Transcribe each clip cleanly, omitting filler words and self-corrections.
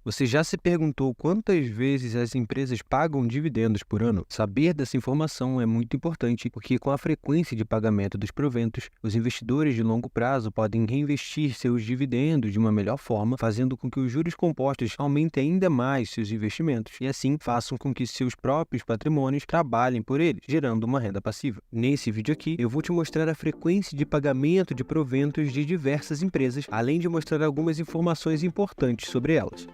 Você já se perguntou quantas vezes as empresas pagam dividendos por ano? Saber dessa informação é muito importante, porque com a frequência de pagamento dos proventos, os investidores de longo prazo podem reinvestir seus dividendos de uma melhor forma, fazendo com que os juros compostos aumentem ainda mais seus investimentos e assim façam com que seus próprios patrimônios trabalhem por eles, gerando uma renda passiva. Nesse vídeo aqui, eu vou te mostrar a frequência de pagamento de proventos de diversas empresas, além de mostrar algumas informações importantes sobre elas.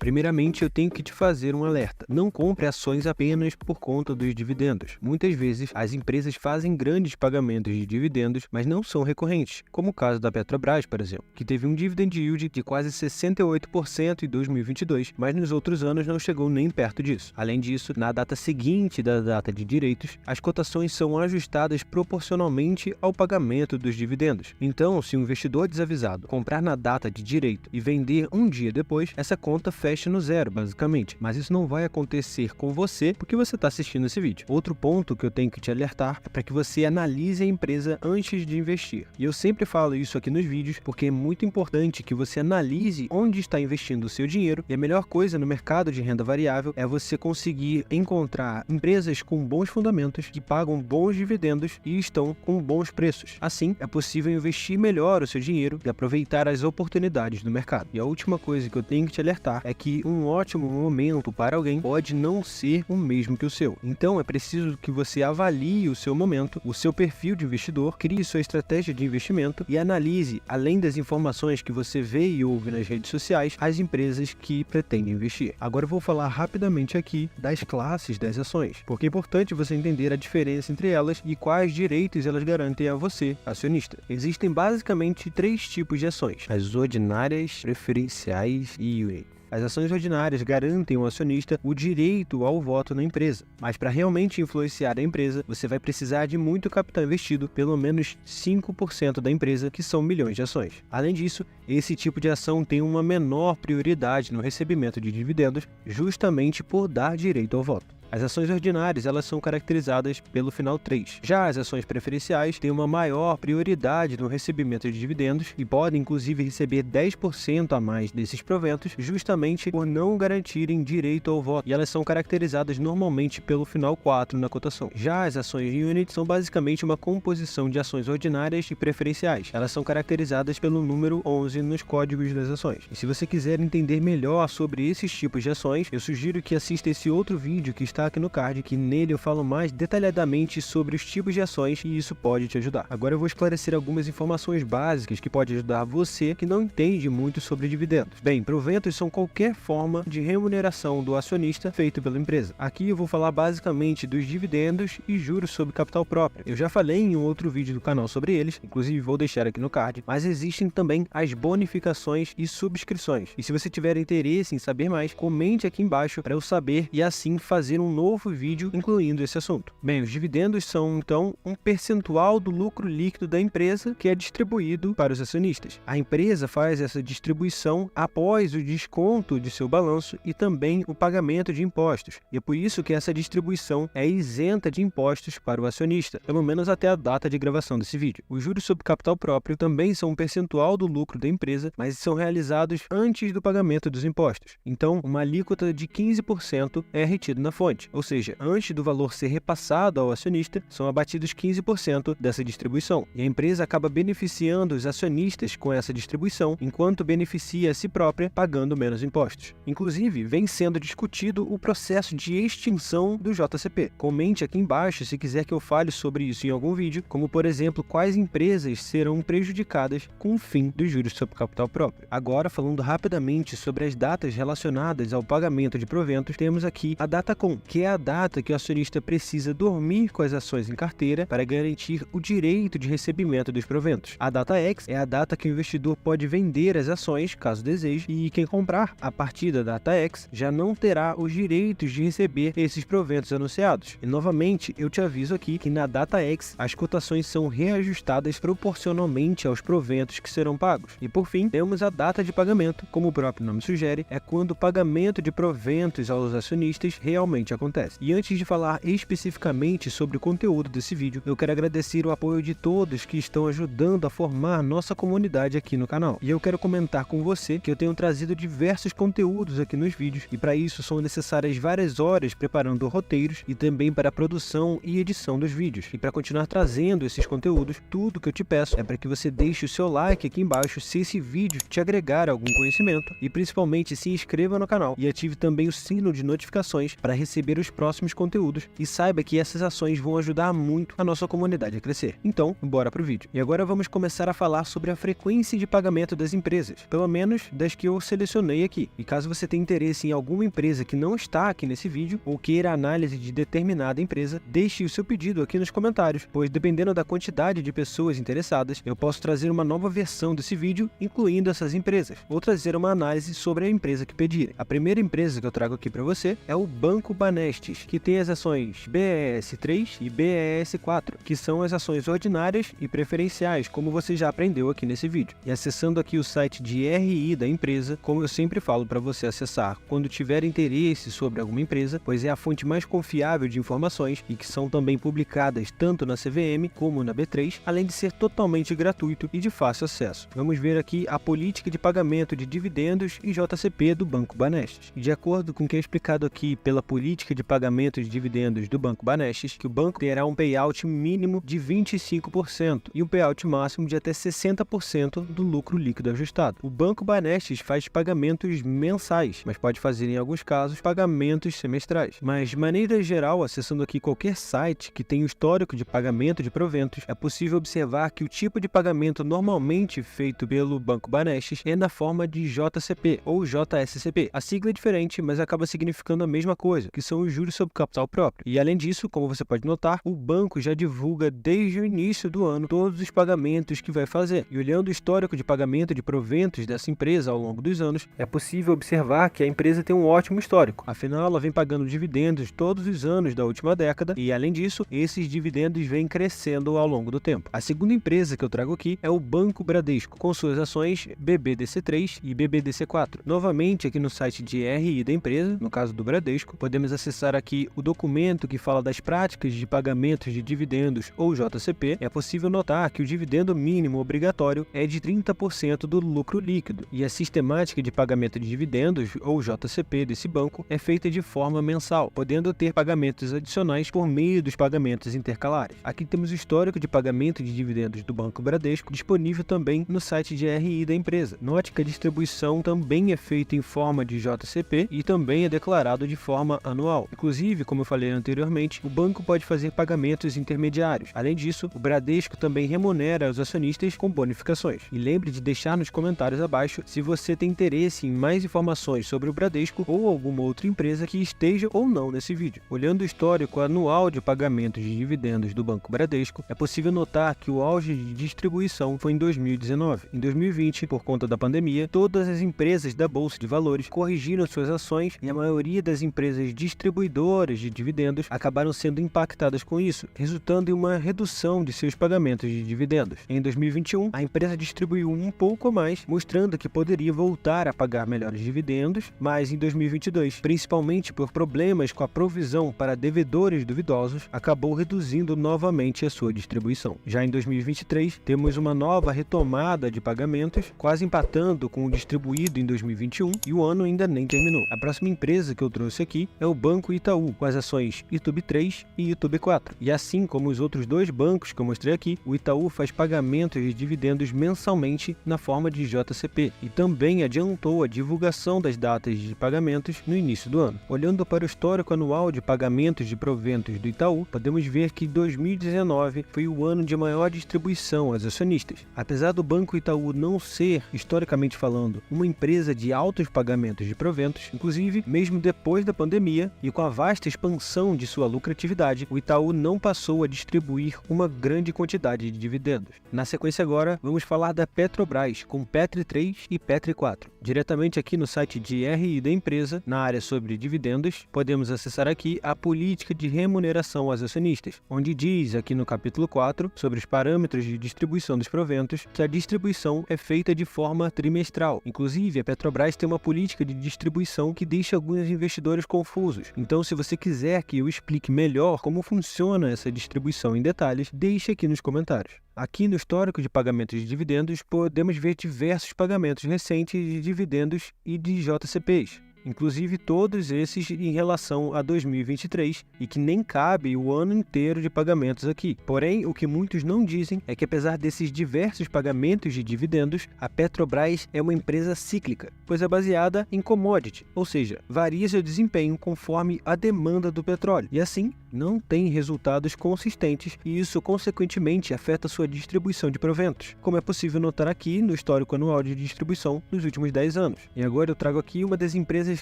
Primeiramente, eu tenho que te fazer um alerta. Não compre ações apenas por conta dos dividendos. Muitas vezes, as empresas fazem grandes pagamentos de dividendos, mas não são recorrentes, como o caso da Petrobras, por exemplo, que teve um dividend yield de quase 68% em 2022, mas nos outros anos não chegou nem perto disso. Além disso, na data seguinte da data de direitos, as cotações são ajustadas proporcionalmente ao pagamento dos dividendos. Então, se um investidor desavisado comprar na data de direito e vender um dia depois, essa conta fecha no zero, basicamente. Mas isso não vai acontecer com você porque você está assistindo esse vídeo. Outro ponto que eu tenho que te alertar é para que você analise a empresa antes de investir. E eu sempre falo isso aqui nos vídeos porque é muito importante que você analise onde está investindo o seu dinheiro, e a melhor coisa no mercado de renda variável é você conseguir encontrar empresas com bons fundamentos, que pagam bons dividendos e estão com bons preços. Assim, é possível investir melhor o seu dinheiro e aproveitar as oportunidades do mercado. E a última coisa que eu tenho que te alertar é que um ótimo momento para alguém pode não ser o mesmo que o seu. Então é preciso que você avalie o seu momento, o seu perfil de investidor, crie sua estratégia de investimento e analise, além das informações que você vê e ouve nas redes sociais, as empresas que pretendem investir. Agora eu vou falar rapidamente aqui das classes das ações, porque é importante você entender a diferença entre elas e quais direitos elas garantem a você, acionista. Existem basicamente três tipos de ações: as ordinárias, preferenciais e unit. As ações ordinárias garantem ao acionista o direito ao voto na empresa, mas para realmente influenciar a empresa, você vai precisar de muito capital investido, pelo menos 5% da empresa, que são milhões de ações. Além disso, esse tipo de ação tem uma menor prioridade no recebimento de dividendos, justamente por dar direito ao voto. As ações ordinárias, elas são caracterizadas pelo final 3. Já as ações preferenciais têm uma maior prioridade no recebimento de dividendos e podem inclusive receber 10% a mais desses proventos, justamente por não garantirem direito ao voto, e elas são caracterizadas normalmente pelo final 4 na cotação. Já as ações unit são basicamente uma composição de ações ordinárias e preferenciais. Elas são caracterizadas pelo número 11 nos códigos das ações. E se você quiser entender melhor sobre esses tipos de ações, eu sugiro que assista esse outro vídeo que está aqui no card, que nele eu falo mais detalhadamente sobre os tipos de ações e isso pode te ajudar. Agora eu vou esclarecer algumas informações básicas que podem ajudar você que não entende muito sobre dividendos. Bem, proventos são qualquer forma de remuneração do acionista feito pela empresa. Aqui eu vou falar basicamente dos dividendos e juros sobre capital próprio. Eu já falei em um outro vídeo do canal sobre eles, inclusive vou deixar aqui no card, mas existem também as bonificações e subscrições. E se você tiver interesse em saber mais, comente aqui embaixo para eu saber e assim fazer um novo vídeo incluindo esse assunto. Bem, os dividendos são então um percentual do lucro líquido da empresa que é distribuído para os acionistas. A empresa faz essa distribuição após o desconto de seu balanço e também o pagamento de impostos. E é por isso que essa distribuição é isenta de impostos para o acionista, pelo menos até a data de gravação desse vídeo. Os juros sobre capital próprio também são um percentual do lucro da empresa, mas são realizados antes do pagamento dos impostos. Então, uma alíquota de 15% é retida na fonte. Ou seja, antes do valor ser repassado ao acionista, são abatidos 15% dessa distribuição. E a empresa acaba beneficiando os acionistas com essa distribuição, enquanto beneficia a si própria pagando menos impostos. Inclusive, vem sendo discutido o processo de extinção do JCP. Comente aqui embaixo se quiser que eu fale sobre isso em algum vídeo, como por exemplo, quais empresas serão prejudicadas com o fim dos juros sobre capital próprio. Agora, falando rapidamente sobre as datas relacionadas ao pagamento de proventos, temos aqui a DataCon, que é a data que o acionista precisa dormir com as ações em carteira para garantir o direito de recebimento dos proventos. A data X é a data que o investidor pode vender as ações, caso deseje, e quem comprar a partir da data X já não terá os direitos de receber esses proventos anunciados. E novamente, eu te aviso aqui que na data X as cotações são reajustadas proporcionalmente aos proventos que serão pagos. E por fim, temos a data de pagamento, como o próprio nome sugere, é quando o pagamento de proventos aos acionistas realmente acontece. E antes de falar especificamente sobre o conteúdo desse vídeo, eu quero agradecer o apoio de todos que estão ajudando a formar nossa comunidade aqui no canal. E eu quero comentar com você que eu tenho trazido diversos conteúdos aqui nos vídeos, e para isso são necessárias várias horas preparando roteiros e também para a produção e edição dos vídeos. E para continuar trazendo esses conteúdos, tudo que eu te peço é para que você deixe o seu like aqui embaixo se esse vídeo te agregar algum conhecimento, e principalmente se inscreva no canal e ative também o sino de notificações para receber os próximos conteúdos, e saiba que essas ações vão ajudar muito a nossa comunidade a crescer. Então, bora pro vídeo. E agora vamos começar a falar sobre a frequência de pagamento das empresas, pelo menos das que eu selecionei aqui. E caso você tenha interesse em alguma empresa que não está aqui nesse vídeo, ou queira análise de determinada empresa, deixe o seu pedido aqui nos comentários, pois dependendo da quantidade de pessoas interessadas, eu posso trazer uma nova versão desse vídeo, incluindo essas empresas, ou trazer uma análise sobre a empresa que pedirem. A primeira empresa que eu trago aqui para você é o Banco Banestes, que tem as ações BES3 e BES4, que são as ações ordinárias e preferenciais, como você já aprendeu aqui nesse vídeo. E acessando aqui o site de RI da empresa, como eu sempre falo para você acessar quando tiver interesse sobre alguma empresa, pois é a fonte mais confiável de informações e que são também publicadas tanto na CVM como na B3, além de ser totalmente gratuito e de fácil acesso. Vamos ver aqui a política de pagamento de dividendos e JCP do Banco Banestes. E de acordo com o que é explicado aqui pela política de pagamento de dividendos do Banco Banestes, que o banco terá um payout mínimo de 25% e um payout máximo de até 60% do lucro líquido ajustado. O Banco Banestes faz pagamentos mensais, mas pode fazer em alguns casos pagamentos semestrais. Mas de maneira geral, acessando aqui qualquer site que tenha o histórico de pagamento de proventos, é possível observar que o tipo de pagamento normalmente feito pelo Banco Banestes é na forma de JCP ou JSCP. A sigla é diferente, mas acaba significando a mesma coisa, que são os juros sobre capital próprio. E além disso, como você pode notar, o banco já divulga desde o início do ano todos os pagamentos que vai fazer. E olhando o histórico de pagamento de proventos dessa empresa ao longo dos anos, é possível observar que a empresa tem um ótimo histórico. Afinal, ela vem pagando dividendos todos os anos da última década e, além disso, esses dividendos vêm crescendo ao longo do tempo. A segunda empresa que eu trago aqui é o Banco Bradesco, com suas ações BBDC3 e BBDC4. Novamente, aqui no site de RI da empresa, no caso do Bradesco, podemos acessar aqui o documento que fala das práticas de pagamentos de dividendos ou JCP. É possível notar que o dividendo mínimo obrigatório é de 30% do lucro líquido, e a sistemática de pagamento de dividendos ou JCP desse banco é feita de forma mensal, podendo ter pagamentos adicionais por meio dos pagamentos intercalares. Aqui temos o histórico de pagamento de dividendos do Banco Bradesco, disponível também no site de RI da empresa. Note que a distribuição também é feita em forma de JCP e também é declarado de forma anual. Inclusive, como eu falei anteriormente, o banco pode fazer pagamentos intermediários. Além disso, o Bradesco também remunera os acionistas com bonificações. E lembre de deixar nos comentários abaixo se você tem interesse em mais informações sobre o Bradesco ou alguma outra empresa que esteja ou não nesse vídeo. Olhando o histórico anual de pagamentos de dividendos do Banco Bradesco, é possível notar que o auge de distribuição foi em 2019. Em 2020, por conta da pandemia, todas as empresas da Bolsa de Valores corrigiram suas ações e a maioria das empresas distribuidoras de dividendos acabaram sendo impactadas com isso, resultando em uma redução de seus pagamentos de dividendos. Em 2021, a empresa distribuiu um pouco mais, mostrando que poderia voltar a pagar melhores dividendos, mas em 2022, principalmente por problemas com a provisão para devedores duvidosos, acabou reduzindo novamente a sua distribuição. Já em 2023, temos uma nova retomada de pagamentos, quase empatando com o distribuído em 2021, e o ano ainda nem terminou. A próxima empresa que eu trouxe aqui é o Banco Itaú, com as ações ITUB3 e ITUB4. E assim como os outros dois bancos que eu mostrei aqui, o Itaú faz pagamentos de dividendos mensalmente na forma de JCP e também adiantou a divulgação das datas de pagamentos no início do ano. Olhando para o histórico anual de pagamentos de proventos do Itaú, podemos ver que 2019 foi o ano de maior distribuição aos acionistas. Apesar do Banco Itaú não ser, historicamente falando, uma empresa de altos pagamentos de proventos, inclusive mesmo depois da pandemia e com a vasta expansão de sua lucratividade, o Itaú não passou a distribuir uma grande quantidade de dividendos. Na sequência agora, vamos falar da Petrobras, com Petri 3 e Petri 4. Diretamente aqui no site de RI da empresa, na área sobre dividendos, podemos acessar aqui a política de remuneração aos acionistas, onde diz aqui no capítulo 4, sobre os parâmetros de distribuição dos proventos, que a distribuição é feita de forma trimestral. Inclusive, a Petrobras tem uma política de distribuição que deixa alguns investidores confusos, dividendos. Então, se você quiser que eu explique melhor como funciona essa distribuição em detalhes, deixe aqui nos comentários. Aqui no histórico de pagamentos de dividendos, podemos ver diversos pagamentos recentes de dividendos e de JCPs. Inclusive todos esses em relação a 2023 e que nem cabe o ano inteiro de pagamentos aqui. Porém, o que muitos não dizem é que apesar desses diversos pagamentos de dividendos, a Petrobras é uma empresa cíclica, pois é baseada em commodity, ou seja, varia seu desempenho conforme a demanda do petróleo e assim não tem resultados consistentes e isso consequentemente afeta sua distribuição de proventos, como é possível notar aqui no histórico anual de distribuição nos últimos 10 anos. E agora eu trago aqui uma das empresas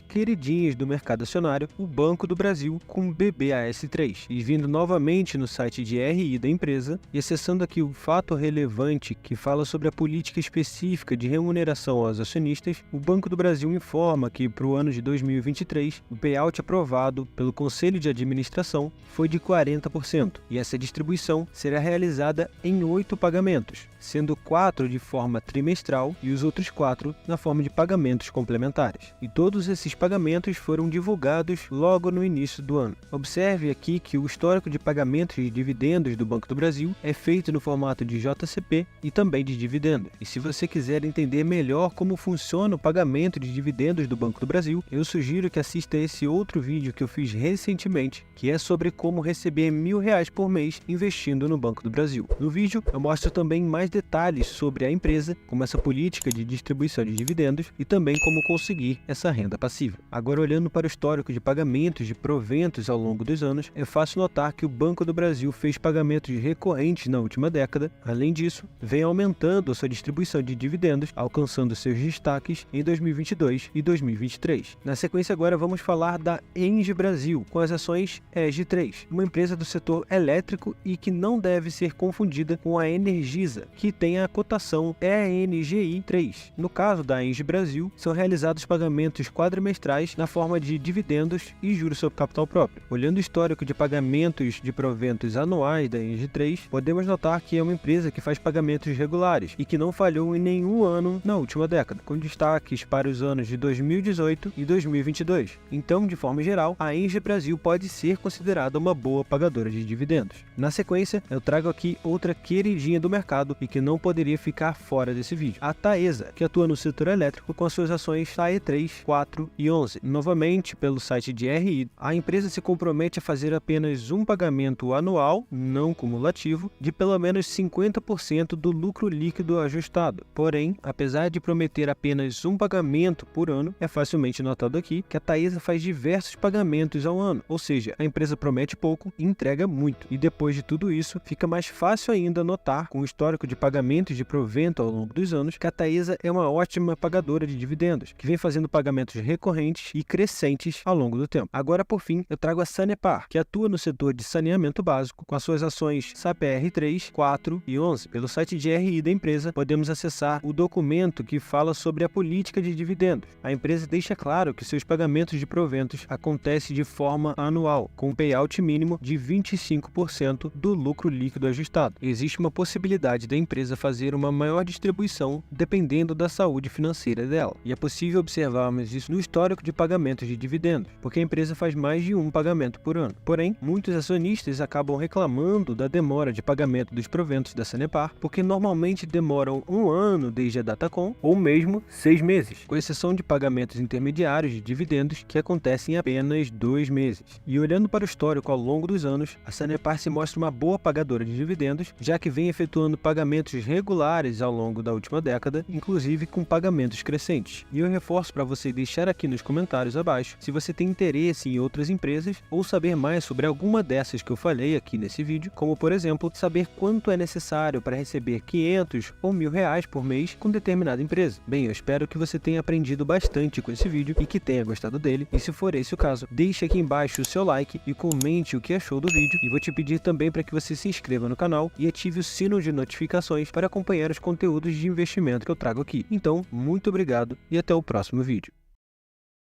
queridinhas do mercado acionário, o Banco do Brasil, com BBAS3. E vindo novamente no site de RI da empresa e acessando aqui o fato relevante que fala sobre a política específica de remuneração aos acionistas, o Banco do Brasil informa que para o ano de 2023, o payout aprovado pelo Conselho de Administração foi de 40%, e essa distribuição será realizada em 8 pagamentos, sendo 4 de forma trimestral e os outros 4 na forma de pagamentos complementares. E todos esses pagamentos foram divulgados logo no início do ano. Observe aqui que o histórico de pagamentos de dividendos do Banco do Brasil é feito no formato de JCP e também de dividendos. E se você quiser entender melhor como funciona o pagamento de dividendos do Banco do Brasil, eu sugiro que assista esse outro vídeo que eu fiz recentemente, que é sobre como receber R$1.000 por mês investindo no Banco do Brasil. No vídeo eu mostro também mais detalhes sobre a empresa, como essa política de distribuição de dividendos e também como conseguir essa renda passiva. Agora, olhando para o histórico de pagamentos de proventos ao longo dos anos, é fácil notar que o Banco do Brasil fez pagamentos recorrentes na última década. Além disso, vem aumentando a sua distribuição de dividendos, alcançando seus destaques em 2022 e 2023. Na sequência agora vamos falar da ENGIE Brasil, com as ações EG3, uma empresa do setor elétrico e que não deve ser confundida com a Energisa, que tem a cotação ENGI3. No caso da ENGIE Brasil, são realizados pagamentos quadrimestrais na forma de dividendos e juros sobre capital próprio. Olhando o histórico de pagamentos de proventos anuais da ENGIE3, podemos notar que é uma empresa que faz pagamentos regulares e que não falhou em nenhum ano na última década, com destaques para os anos de 2018 e 2022. Então, de forma geral, a ENGIE Brasil pode ser considerada uma boa pagadora de dividendos. Na sequência, eu trago aqui outra queridinha do mercado e que não poderia ficar fora desse vídeo, a Taesa, que atua no setor elétrico com as suas ações TAE3, 4 e 11. Novamente, pelo site de RI, a empresa se compromete a fazer apenas um pagamento anual, não cumulativo, de pelo menos 50% do lucro líquido ajustado. Porém, apesar de prometer apenas um pagamento por ano, é facilmente notado aqui que a Taesa faz diversos pagamentos ao ano, ou seja, a empresa promete pouco e entrega muito. E depois de tudo isso, fica mais fácil ainda notar, com o histórico de pagamentos de provento ao longo dos anos, que a Taesa é uma ótima pagadora de dividendos, que vem fazendo pagamentos recorrentes e crescentes ao longo do tempo. Agora, por fim, eu trago a Sanepar, que atua no setor de saneamento básico, com as suas ações SAPR3, 4 e 11. Pelo site de RI da empresa, podemos acessar o documento que fala sobre a política de dividendos. A empresa deixa claro que seus pagamentos de proventos acontecem de forma anual, com um payout mínimo de 25% do lucro líquido ajustado. Existe uma possibilidade da empresa fazer uma maior distribuição dependendo da saúde financeira dela, e é possível observarmos isso no histórico de pagamentos de dividendos, porque a empresa faz mais de um pagamento por ano. Porém, muitos acionistas acabam reclamando da demora de pagamento dos proventos da Sanepar, porque normalmente demoram um ano desde a Datacom, ou mesmo 6 meses, com exceção de pagamentos intermediários de dividendos que acontecem em apenas 2 meses. E olhando para o histórico ao longo dos anos, a Sanepar se mostra uma boa pagadora de dividendos, já que vem efetuando pagamentos regulares ao longo da última década, inclusive com pagamentos crescentes. E eu reforço para você deixar aqui nos comentários abaixo se você tem interesse em outras empresas ou saber mais sobre alguma dessas que eu falei aqui nesse vídeo, como por exemplo, saber quanto é necessário para receber 500 ou R$1.000 por mês com determinada empresa. Bem, eu espero que você tenha aprendido bastante com esse vídeo e que tenha gostado dele, e se for esse o caso, deixe aqui embaixo o seu like e comente o que achou do vídeo, e vou te pedir também para que você se inscreva no canal e ative o sino de notificações para acompanhar os conteúdos de investimento que eu trago aqui. Então, muito obrigado e até o próximo vídeo.